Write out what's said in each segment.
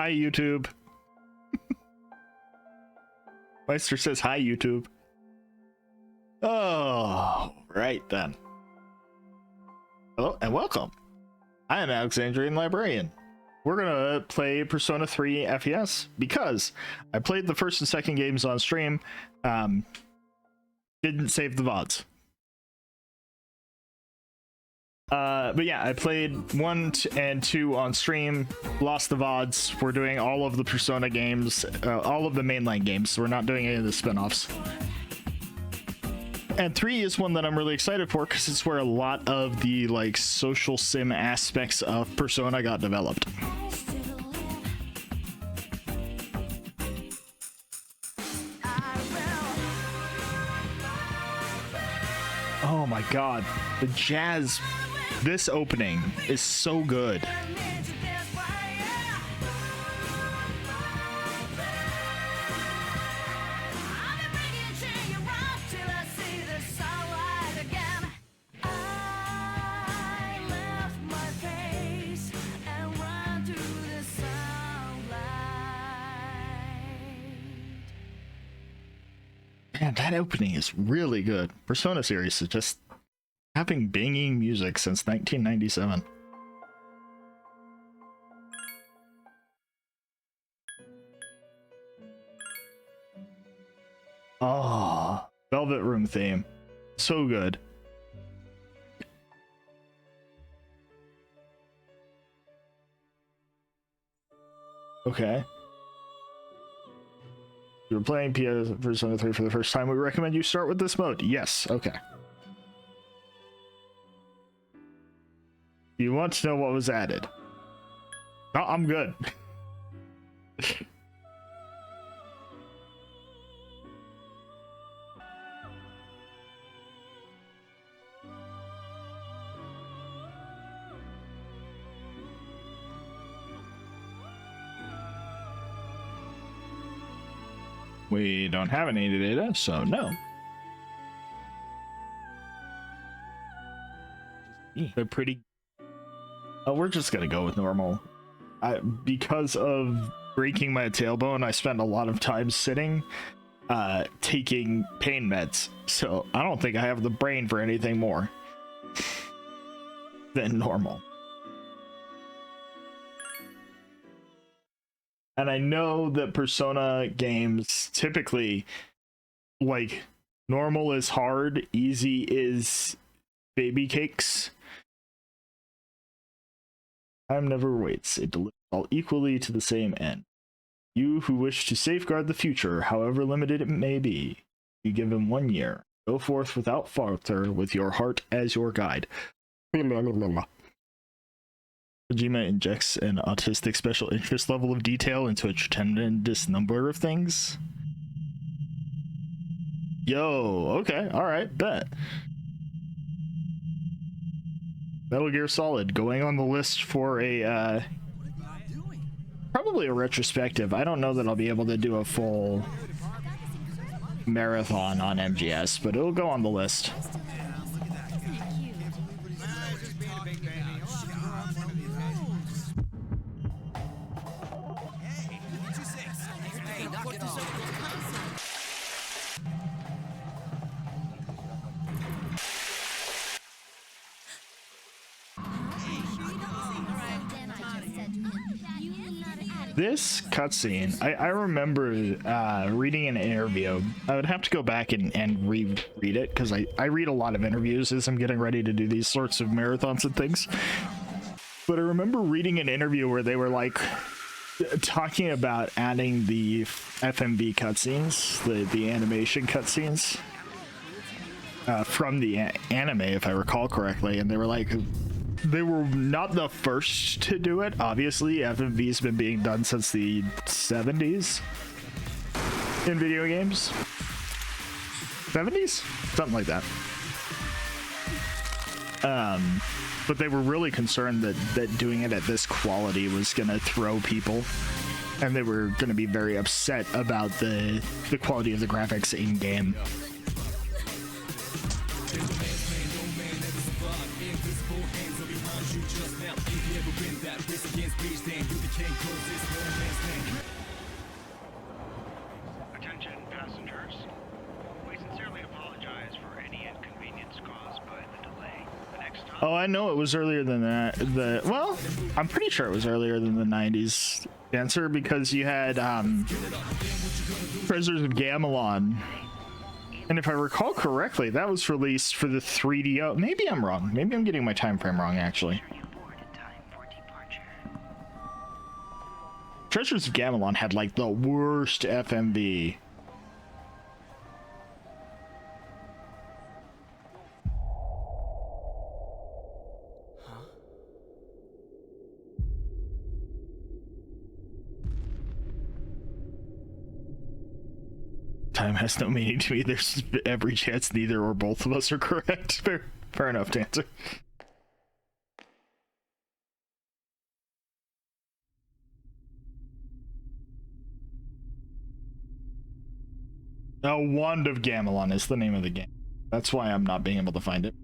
hi, YouTube. Meister says hi, YouTube. Oh, right then. Hello and welcome. I am Alexandrian Librarian. We're gonna play Persona 3 FES because I played the first and second games on stream. Didn't save the VODs. But yeah, I played 1 and 2 on stream, lost the VODs. We're doing all of the Persona games, all of the mainline games, so we're not doing any of the spin-offs. And 3 is one that I'm really excited for because it's where a lot of the like social sim aspects of Persona got developed. Oh my god, the jazz, this opening is so good. Man, that opening is really good. Persona series is just having banging music since 1997. Oh, Velvet Room theme. So good. Okay. You're playing PS Persona 3 for the first time. We recommend you start with this mode. Yes, okay. You want to know what was added? No, I'm good. We don't have any data, so no. They're pretty. Oh, we're just gonna go with normal. Because of breaking my tailbone, I spent a lot of time sitting, taking pain meds. So I don't think I have the brain for anything more than normal. And I know that Persona games typically, like, normal is hard, easy is baby cakes. Time never waits. It delivers all equally to the same end. You who wish to safeguard the future, however limited it may be, you give him 1 year. Go forth without falter, with your heart as your guide. Kojima injects an autistic special interest level of detail into a tremendous number of things. Yo, okay, alright, bet. Metal Gear Solid going on the list for a probably a retrospective. I don't know that I'll be able to do a full marathon on MGS, but it'll go on the list. This cutscene, I remember reading an interview. I would have to go back and reread it because I read a lot of interviews as I'm getting ready to do these sorts of marathons and things. But I remember reading an interview where they were like talking about adding the FMV cutscenes, the animation cutscenes from the anime, if I recall correctly, and they were like, they were not the first to do it. Obviously, FMV's been being done since the 70s in video games. 70s? Something like that. But they were really concerned that doing it at this quality was going to throw people. And they were going to be very upset about the quality of the graphics in-game. Oh, I know it was earlier than that. Well, I'm pretty sure it was earlier than the 90s answer because you had Treasures of Gamelon. And if I recall correctly, that was released for the 3DO. Maybe I'm wrong. Maybe I'm getting my time frame wrong, actually. Treasures of Gamelon had like the worst FMV. Time has no meaning to me. There's every chance neither or both of us are correct. Fair enough to answer. Wand of Gamelon is the name of the game. That's why I'm not being able to find it.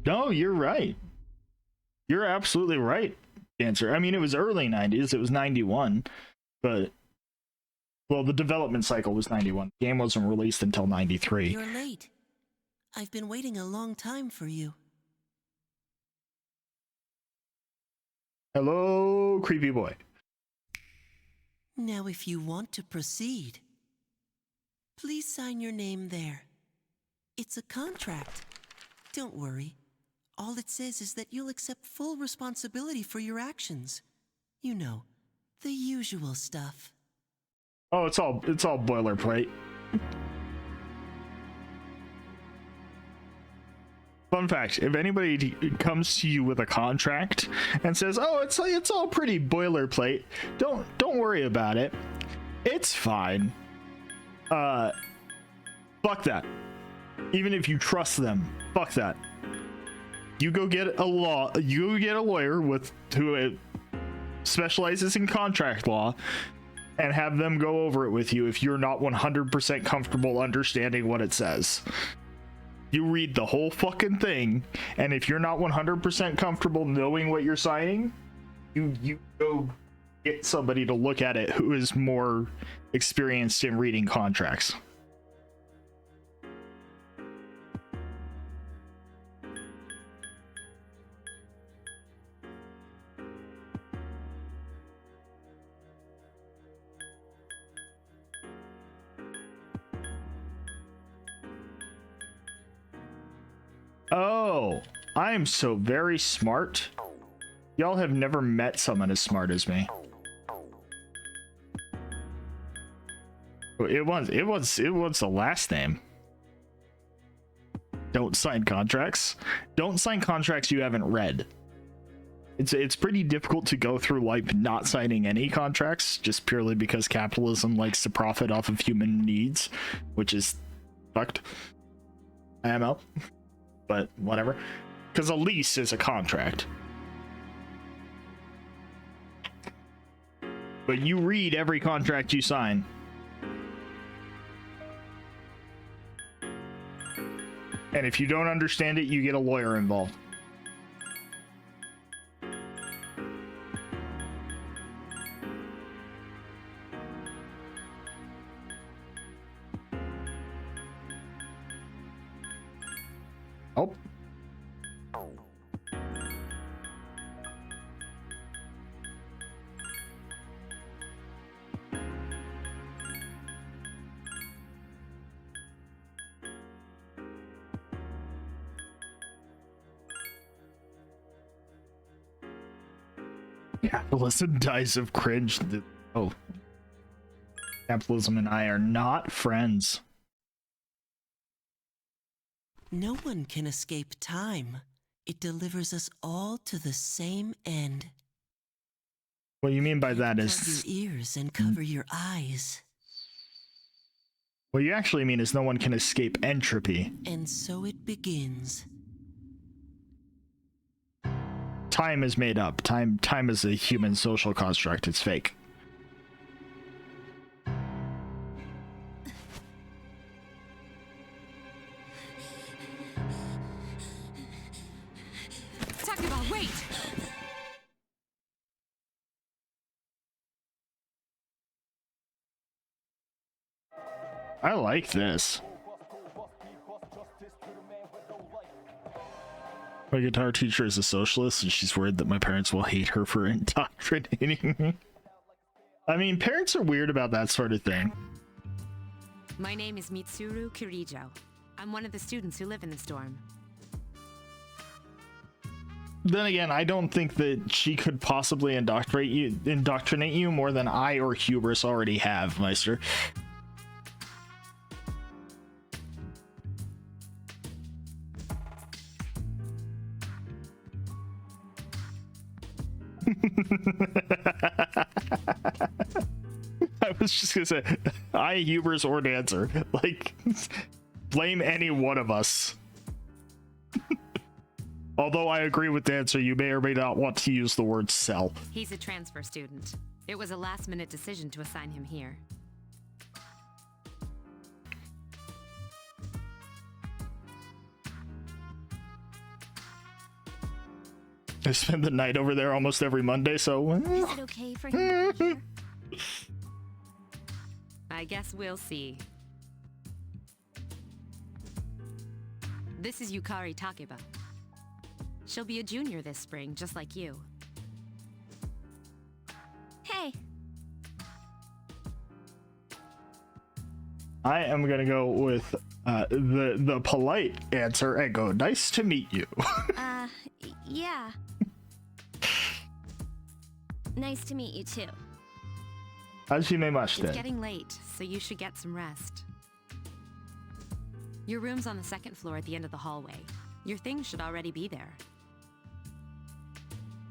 No, you're right. You're absolutely right, Dancer. I mean, it was early 90s. It was 91, but well, the development cycle was 91. The game wasn't released until 93. You're late. I've been waiting a long time for you. Hello, creepy boy. Now, if you want to proceed, please sign your name there. It's a contract. Don't worry. All it says is that you'll accept full responsibility for your actions. You know, the usual stuff. Oh, it's all boilerplate. Fun fact, if anybody comes to you with a contract and says, "Oh, it's all pretty boilerplate. Don't worry about it. It's fine." Fuck that. Even if you trust them, fuck that. You go get a lawyer who specializes in contract law and have them go over it with you if you're not 100% comfortable understanding what it says. You read the whole fucking thing, and if you're not 100% comfortable knowing what you're signing, you go get somebody to look at it who is more experienced in reading contracts. Oh, I am so very smart. Y'all have never met someone as smart as me. It was the last name. Don't sign contracts. Don't sign contracts you haven't read. It's pretty difficult to go through life not signing any contracts just purely because capitalism likes to profit off of human needs, which is fucked. IMO. But whatever. Because a lease is a contract. But you read every contract you sign. And if you don't understand it, you get a lawyer involved. Oh. Capitalism dies of cringe. Oh. Capitalism and I are not friends. No one can escape time. It delivers us all to the same end. What you mean by that Plug is... your ears and cover your eyes. What you actually mean is no one can escape entropy. And so it begins. Time is made up. Time is a human social construct. It's fake. Takeba, wait! I like this. My guitar teacher is a socialist, and she's worried that my parents will hate her for indoctrinating me. I mean, parents are weird about that sort of thing. My name is Mitsuru Kirijo. I'm one of the students who live in this dorm. Then again, I don't think that she could possibly indoctrinate you more than I or Hubris already have, Meister. I was just gonna say, I, Hubris, or Dancer. Like, blame any one of us. Although I agree with Dancer, you may or may not want to use the word sell. He's a transfer student. It was a last-minute decision to assign him here. I spend the night over there almost every Monday, so... Is it okay for him to be here? I guess we'll see. This is Yukari Takeba. She'll be a junior this spring, just like you. Hey, I am gonna go with the polite answer and go, nice to meet you. yeah. Nice to meet you too. Hajimemashite. It's getting late, so you should get some rest. Your room's on the second floor at the end of the hallway. Your things should already be there.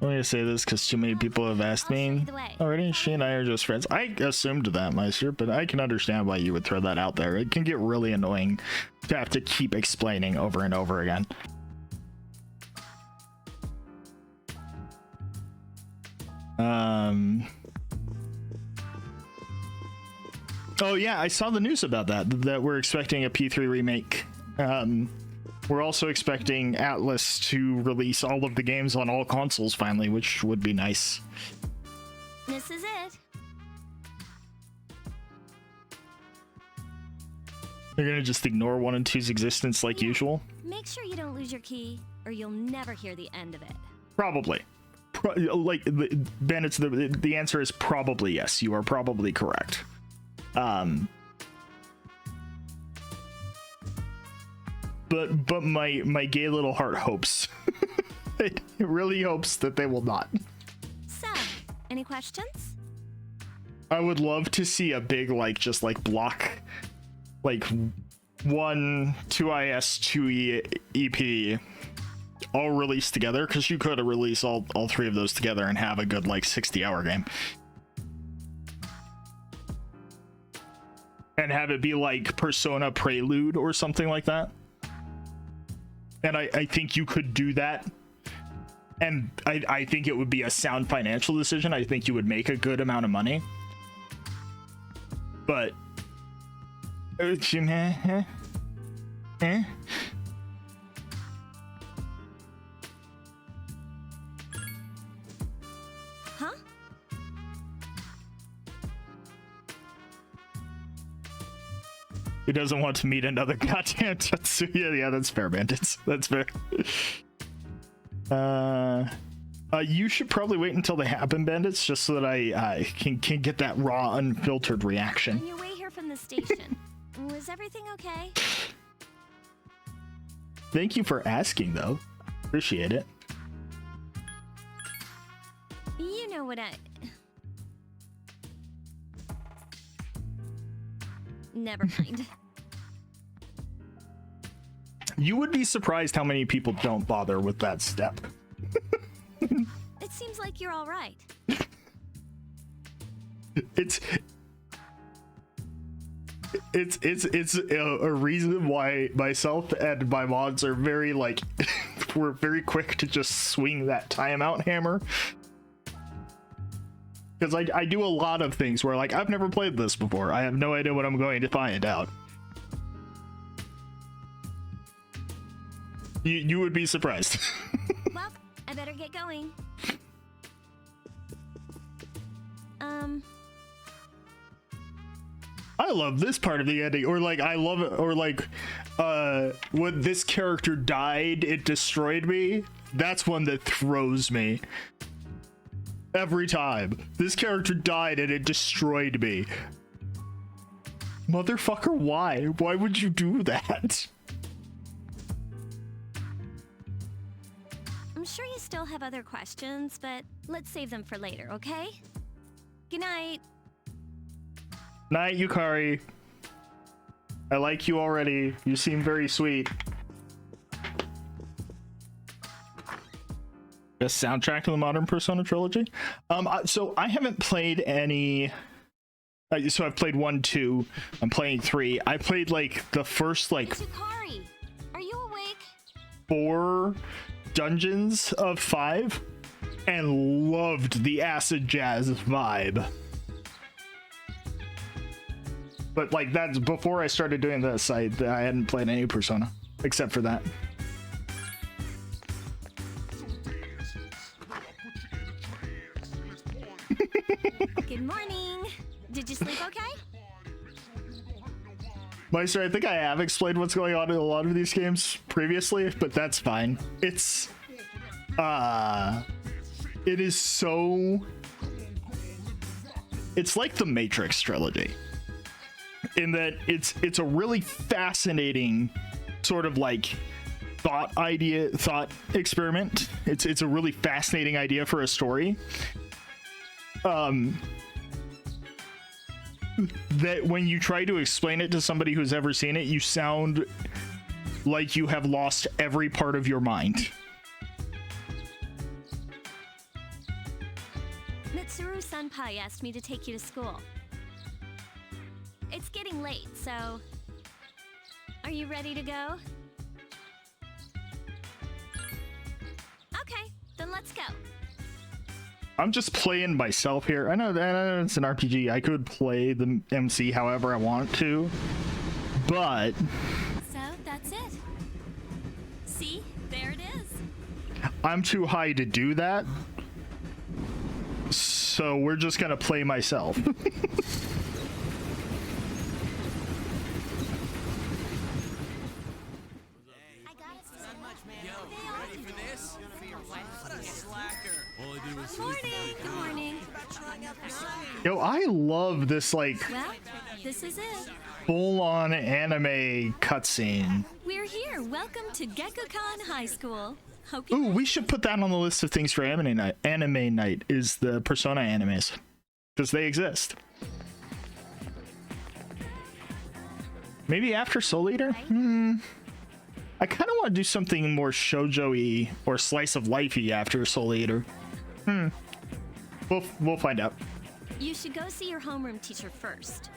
I'm gonna say this because too many people have asked I'll show me you the way. already. She and I are just friends. I assumed that, Meister, but I can understand why you would throw that out there. It can get really annoying to have to keep explaining over and over again. Oh yeah, I saw the news about that we're expecting a P3 remake. We're also expecting Atlas to release all of the games on all consoles finally, which would be nice. This is it. They're gonna just ignore 1 and 2's existence like usual? Make sure you don't lose your key, or you'll never hear the end of it. Probably. Bandits, the answer is probably yes. You are probably correct. But my gay little heart hopes. It really hopes that they will not. So, any questions? I would love to see a big just block, like 1, 2IS, 2E, EP all released together, because you could release all 3 of those together and have a good 60-hour game. And have it be like Persona Prelude or something like that. And I think you could do that. And I think it would be a sound financial decision. I think you would make a good amount of money. But... Huh? Who doesn't want to meet another goddamn Tatsuya? Yeah, that's fair, Bandits. That's fair. You should probably wait until they happen, Bandits, just so that I can get that raw, unfiltered reaction. On your way here from the station, was everything okay? Thank you for asking, though. Appreciate it. You know what Never mind. You would be surprised how many people don't bother with that step. It seems like you're all right. It's a reason why myself and my mods are very we're very quick to just swing that timeout hammer. Because I do a lot of things where I've never played this before. I have no idea what I'm going to find out. You would be surprised. Well, I better get going. I love this part of the ending, or like I love it, or like when this character died, it destroyed me. That's one that throws me every time. This character died and it destroyed me. Motherfucker, why? Why would you do that? I'm sure you still have other questions, but let's save them for later, okay? Good night. Night, Yukari. I like you already. You seem very sweet. Best soundtrack to the modern Persona trilogy? So I haven't played any. So I've played 1, 2. I'm playing 3. I played like the first like Yukari, are you awake? 4 dungeons of 5 and loved the acid jazz vibe. But like that's before I started doing this. I hadn't played any Persona except for that. Good morning. Did you sleep okay? Meister, I think I have explained what's going on in a lot of these games previously, but that's fine. It is so, it's like the Matrix trilogy in that it's a really fascinating sort of like thought experiment. It's a really fascinating idea for a story. That when you try to explain it to somebody who's ever seen it, you sound like you have lost every part of your mind. Mitsuru Senpai asked me to take you to school. It's getting late, so... Are you ready to go? Okay, then let's go. I'm just playing myself here. I know it's an RPG. I could play the MC however I want to, but So, that's it. See? There it is. I'm too high to do that. So we're just gonna play myself. Morning, good morning. Yo, I love this like Well, this is it. full-on anime cutscene. We're here. Welcome to Gekko-kan High School. Hope you Ooh, we should put that on the list of things for anime night. Anime night is the Persona animes, because they exist. Maybe after Soul Eater? I kind of want to do something more shoujo-y or slice of life-y after Soul Eater. We'll find out. You should go see your homeroom teacher first.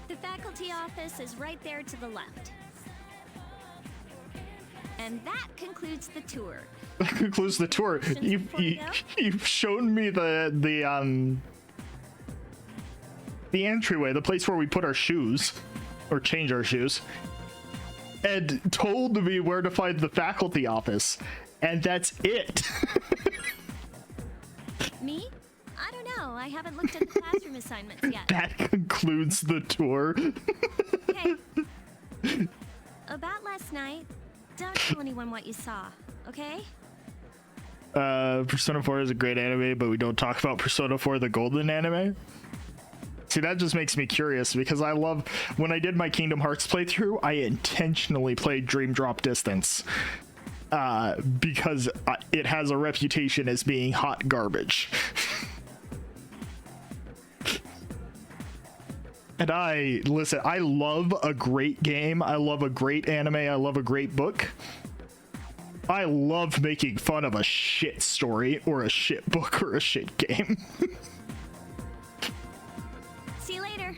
The faculty office is right there to the left. And that concludes the tour. That concludes the tour. You've shown me the entryway, the place where we put our shoes or change our shoes, and told me where to find the faculty office, and that's it. Me? I don't know. I haven't looked at the classroom assignments yet. That concludes the tour. Hey. About last night, don't tell anyone what you saw, okay? Persona 4 is a great anime, but we don't talk about Persona 4 the golden anime. See, that just makes me curious, because I love, when I did my Kingdom Hearts playthrough, I intentionally played Dream Drop Distance, because it has a reputation as being hot garbage. And I love a great game, I love a great anime, I love a great book. I love making fun of a shit story, or a shit book, or a shit game. See you later.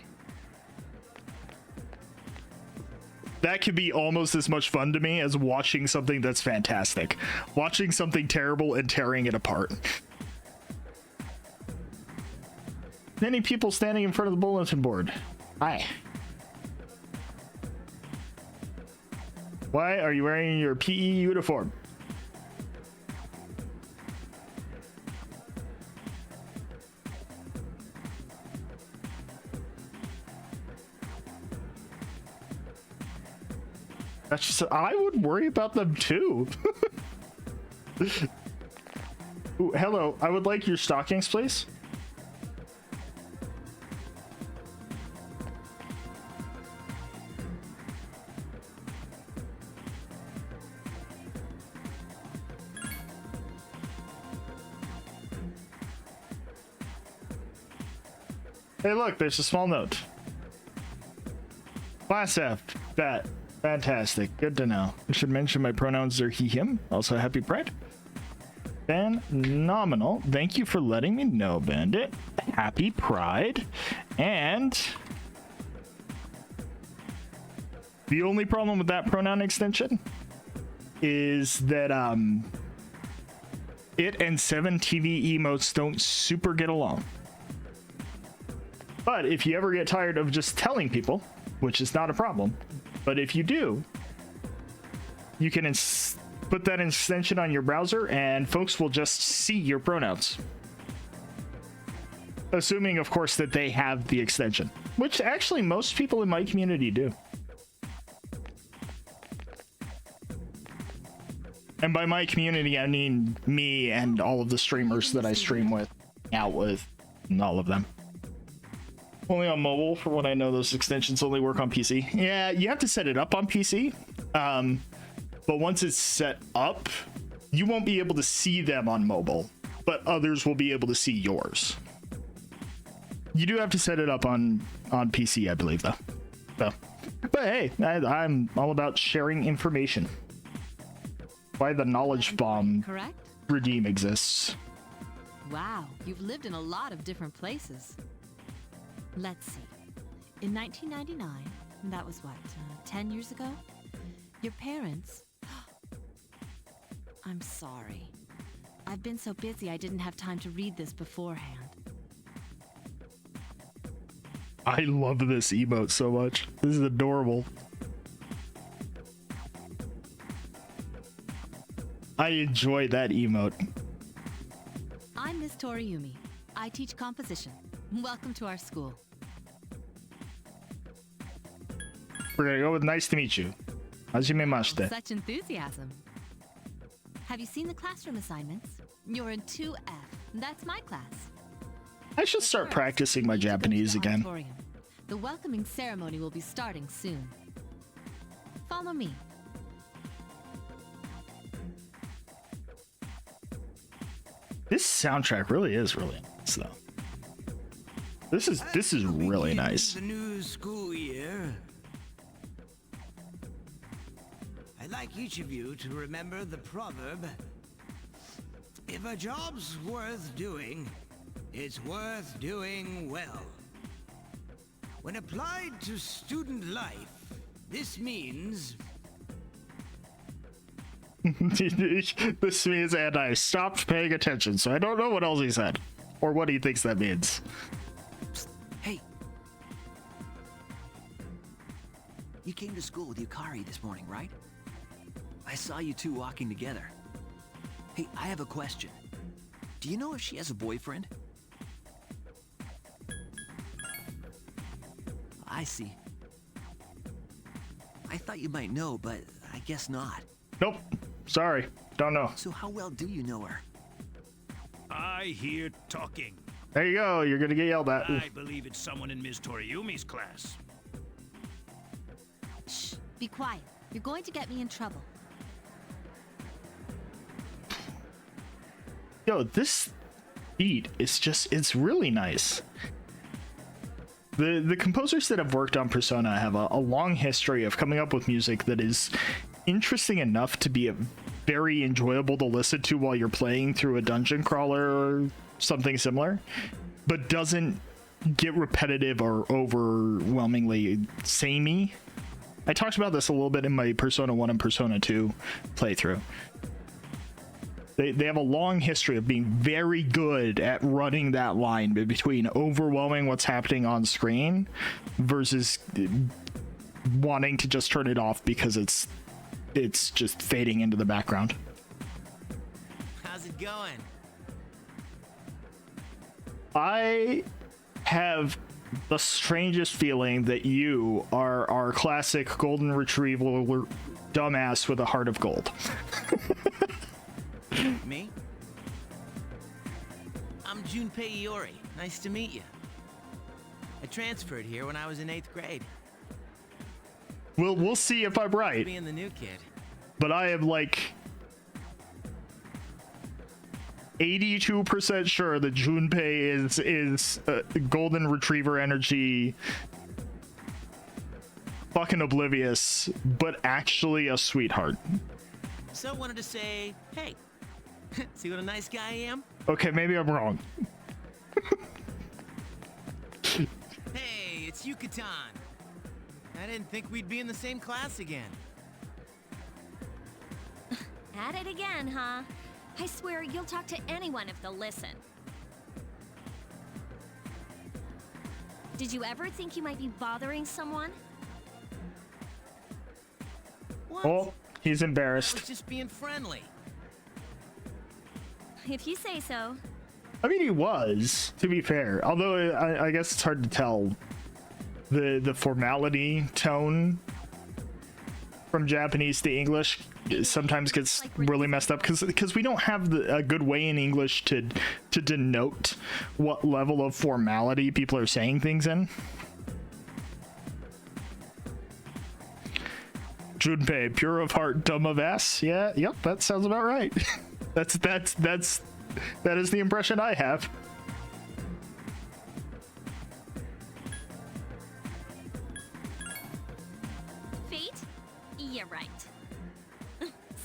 That could be almost as much fun to me as watching something that's fantastic. Watching something terrible and tearing it apart. Many people standing in front of the bulletin board. Hi. Why are you wearing your PE uniform? That's just, I would worry about them too. Ooh, hello, I would like your stockings, please. Hey, look, there's a small note. Class F, that. Fantastic, good to know. I should mention my pronouns are he, him. Also, happy Pride. Phenomenal. Thank you for letting me know, Bandit. Happy Pride. And the only problem with that pronoun extension is that it and 7 TV emotes don't super get along. But if you ever get tired of just telling people, which is not a problem, but if you do, you can put that extension on your browser and folks will just see your pronouns. Assuming, of course, that they have the extension, which actually most people in my community do. And by my community, I mean me and all of the streamers that I stream with, out with, and all of them. Only on mobile, for what I know, those extensions only work on PC. Yeah, you have to set it up on PC. But once it's set up, you won't be able to see them on mobile, but others will be able to see yours. You do have to set it up on PC, I believe, though. So, but hey, I'm all about sharing information. Why the knowledge bomb Correct? redeem exists. Wow, you've lived in a lot of different places. Let's see. In 1999, that was what, 10 years ago? Your parents... I'm sorry. I've been so busy I didn't have time to read this beforehand. I love this emote so much. This is adorable. I enjoy that emote. I'm Miss Toriumi. I teach composition. Welcome to our school. We're gonna go with nice to meet you. Hajimemashite. Such enthusiasm. Have you seen the classroom assignments? You're in 2F. That's my class. I should start practicing my You need to go to Japanese the again. auditorium. The welcoming ceremony will be starting soon. Follow me. This soundtrack really is really nice, though. This is really nice. The new school year. I'd like each of you to remember the proverb: if a job's worth doing, it's worth doing well. When applied to student life, this means This means, and I stopped paying attention, so I don't know what else he said or what he thinks that means. Hey. You came to school with Yukari this morning, right? I saw you two walking together. Hey, I have a question. Do you know if she has a boyfriend? I see. I thought you might know, but I guess not. Nope. Sorry. Don't know. So how well do you know her? I hear talking. There you go. You're gonna get yelled at. I believe it's someone in Ms. Toriumi's class. Shh, be quiet. You're going to get me in trouble. Yo, this beat is just, it's really nice. The composers that have worked on Persona have a long history of coming up with music that is interesting enough to be very enjoyable to listen to while you're playing through a dungeon crawler or something similar, but doesn't get repetitive or overwhelmingly samey. I talked about this a little bit in my Persona 1 and Persona 2 playthrough. They have a long history of being very good at running that line between overwhelming what's happening on screen versus wanting to just turn it off because it's just fading into the background. How's it going? I have the strangest feeling that you are our classic golden retriever dumbass with a heart of gold. Me? I'm Junpei Iori. Nice to meet you. I transferred here when I was in 8th grade. We'll see if I'm right, Being the new kid. but I am like 82% sure that Junpei is golden retriever energy, fucking oblivious, but actually a sweetheart. So wanted to say, hey, see what a nice guy I am? Okay, maybe I'm wrong. Hey, it's Yucatan. I didn't think we'd be in the same class again. At it again, huh? I swear you'll talk to anyone if they'll listen. Did you ever think you might be bothering someone? What? Oh, he's I embarrassed. was just being friendly. If you say so. I mean, he was, to be fair. Although I guess it's hard to tell the formality tone from Japanese to English sometimes gets really messed up because we don't have a good way in English to denote what level of formality people are saying things in. Junpei, pure of heart, dumb of ass. Yeah, yep, that sounds about right. That is the impression I have. Fate? Yeah, right.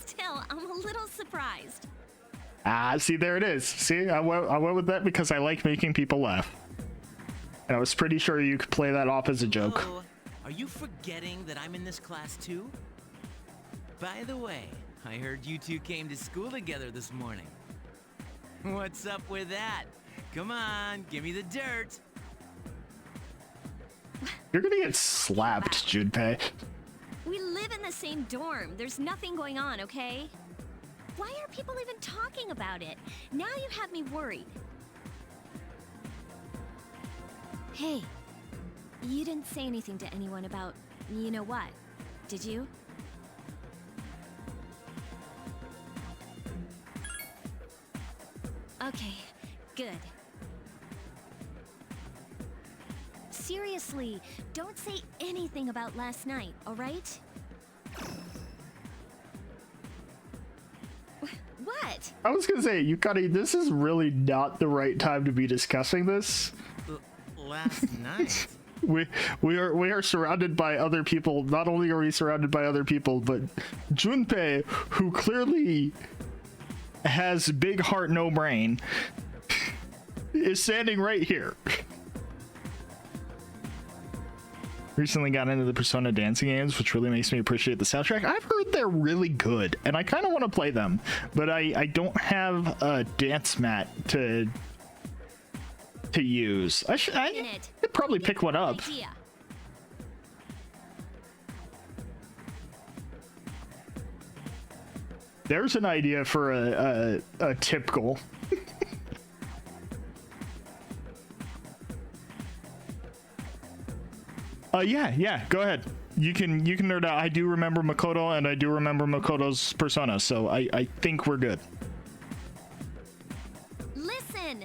Still, I'm a little surprised. Ah, see, there it is. See, I went with that because I like making people laugh. And I was pretty sure you could play that off as a joke. Oh, are you forgetting that I'm in this class too? By the way, I heard you two came to school together this morning. What's up with that? Come on, give me the dirt. You're gonna get slapped, Junpei. We live in the same dorm. There's nothing going on, okay? Why are people even talking about it? Now you have me worried. Hey, you didn't say anything to anyone about you know what, did you? Okay, good. Seriously, don't say anything about last night, all right? What? I was gonna say, Yukari, this is really not the right time to be discussing this. Last night? We are surrounded by other people. Not only are we surrounded by other people, but Junpei, who clearly has big heart, no brain, is standing right here. Recently got into the Persona dancing games, which really makes me appreciate the soundtrack. I've heard they're really good, and I kind of want to play them, but I don't have a dance mat to use. I could probably pick one up. Idea. There's an idea for a tip goal. Yeah, go ahead. You can nerd out. I do remember Makoto, and I do remember Makoto's persona, so I think we're good. Listen!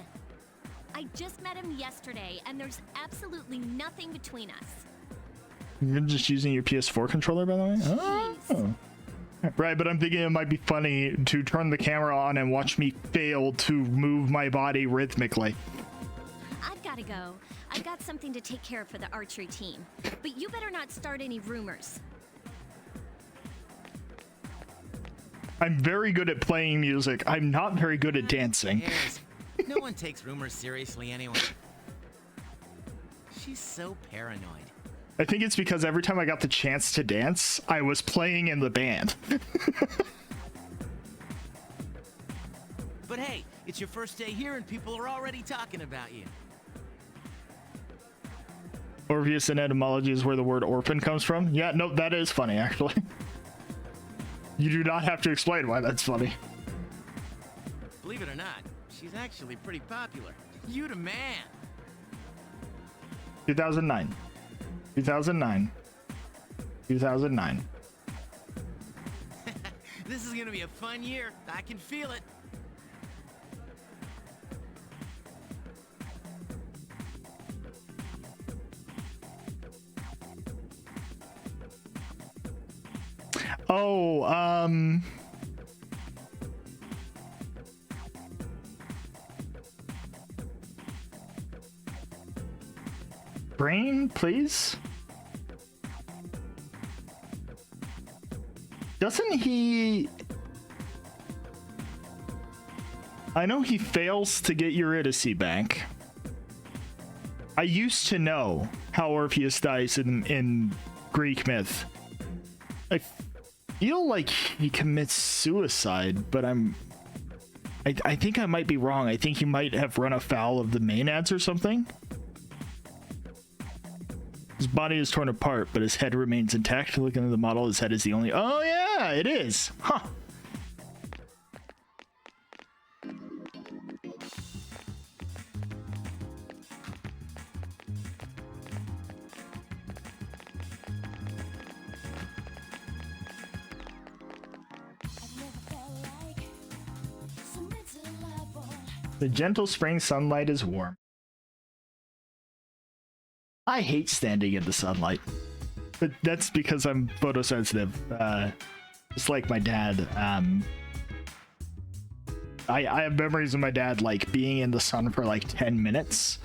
I just met him yesterday, and there's absolutely nothing between us. You're just using your PS4 controller, by the way? Oh. Right, but I'm thinking it might be funny to turn the camera on and watch me fail to move my body rhythmically. I've gotta go. I've got something to take care of for the archery team. But you better not start any rumors. I'm very good at playing music. I'm not very good at dancing. Cares? No one takes rumors seriously anyway. She's so paranoid. I think it's because every time I got the chance to dance, I was playing in the band. But hey, it's your first day here and people are already talking about you. Orpheus in etymology is where the word orphan comes from. Yeah, no, that is funny, actually. You do not have to explain why that's funny. Believe it or not, she's actually pretty popular. You the man. 2009. 2009. 2009. This is gonna be a fun year. I can feel it. Oh, brain, please. Doesn't he? I know he fails to get Eurydice back. I used to know how Orpheus dies in Greek myth. I feel like he commits suicide, but I think I might be wrong. I think he might have run afoul of the Maenads or something. His body is torn apart, but his head remains intact. Looking at the model, his head is the only... Oh yeah, it is. Huh. The gentle spring sunlight is warm. I hate standing in the sunlight, but that's because I'm photosensitive. Just like my dad. I have memories of my dad like being in the sun for like 10 minutes,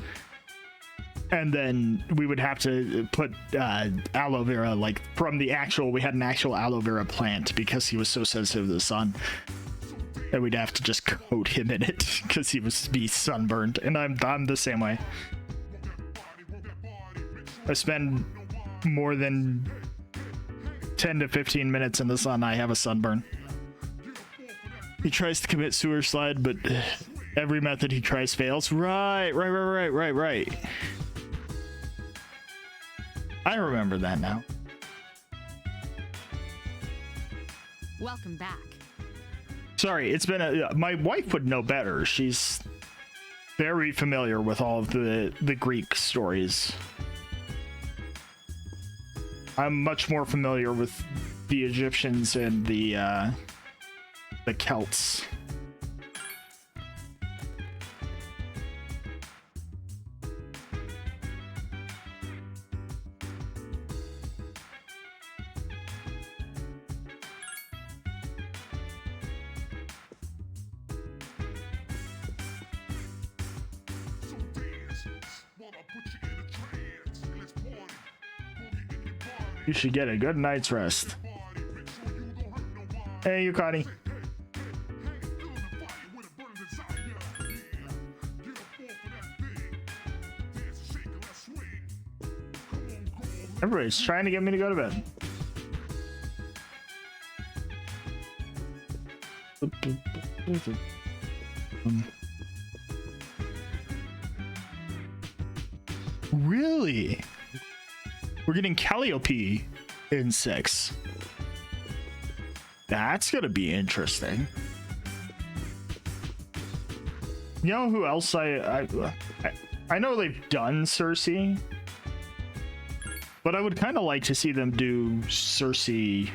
and then we would have to put aloe vera, like from the actual. We had an actual aloe vera plant because he was so sensitive to the sun. And we'd have to just coat him in it because he was be sunburned, and I'm the same way. I spend more than 10 to 15 minutes in the sun, I have a sunburn. He tries to commit suicide, but every method he tries fails. Right. I remember that now. Welcome back. Sorry, it's been my wife would know better. She's very familiar with all of the Greek stories. I'm much more familiar with the Egyptians and the Celts. You should get a good night's rest. Hey, Yukani. Everybody's trying to get me to go to bed. Really? We're getting Calliope in 6. That's gonna be interesting. You know who else I know they've done Cersei, but I would kind of like to see them do Cersei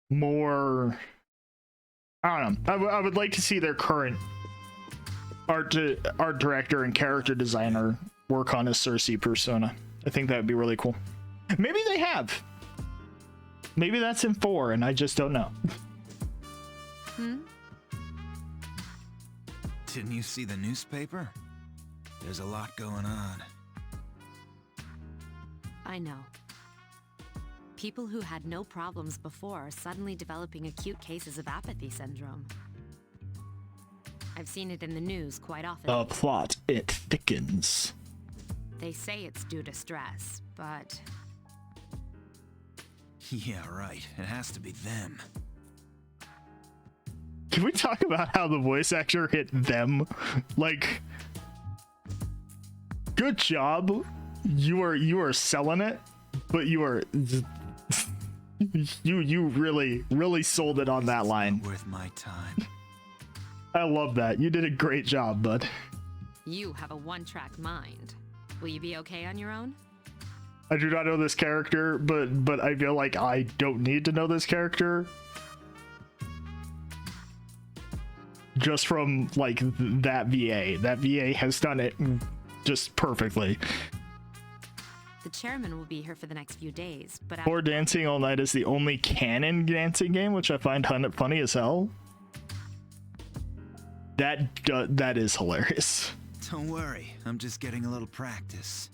more. I don't know. I would like to see their current art director and character designer work on a Cersei persona. I think that would be really cool. Maybe they have. Maybe that's in 4 and I just don't know. Didn't you see the newspaper? There's a lot going on. I know. People who had no problems before are suddenly developing acute cases of apathy syndrome. I've seen it in the news quite often. The plot, it thickens. They say it's due to stress, but... Yeah, right. It has to be them. Can we talk about how the voice actor hit them? Like, good job. You are selling it, but you are you really sold it on that line. Worth my time. I love that. You did a great job, bud. You have a one-track mind. Will you be okay on your own? I do not know this character, but I feel like I don't need to know this character. Just from like that VA. That VA has done it just perfectly. The chairman will be here for the next few days, but Or Dancing All Night is the only canon dancing game, which I find funny as hell. That is hilarious. Don't worry, I'm just getting a little practice.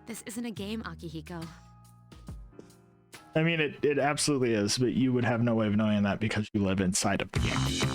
this isn't a game, Akihiko. I mean, it absolutely is, but you would have no way of knowing that because you live inside of the game.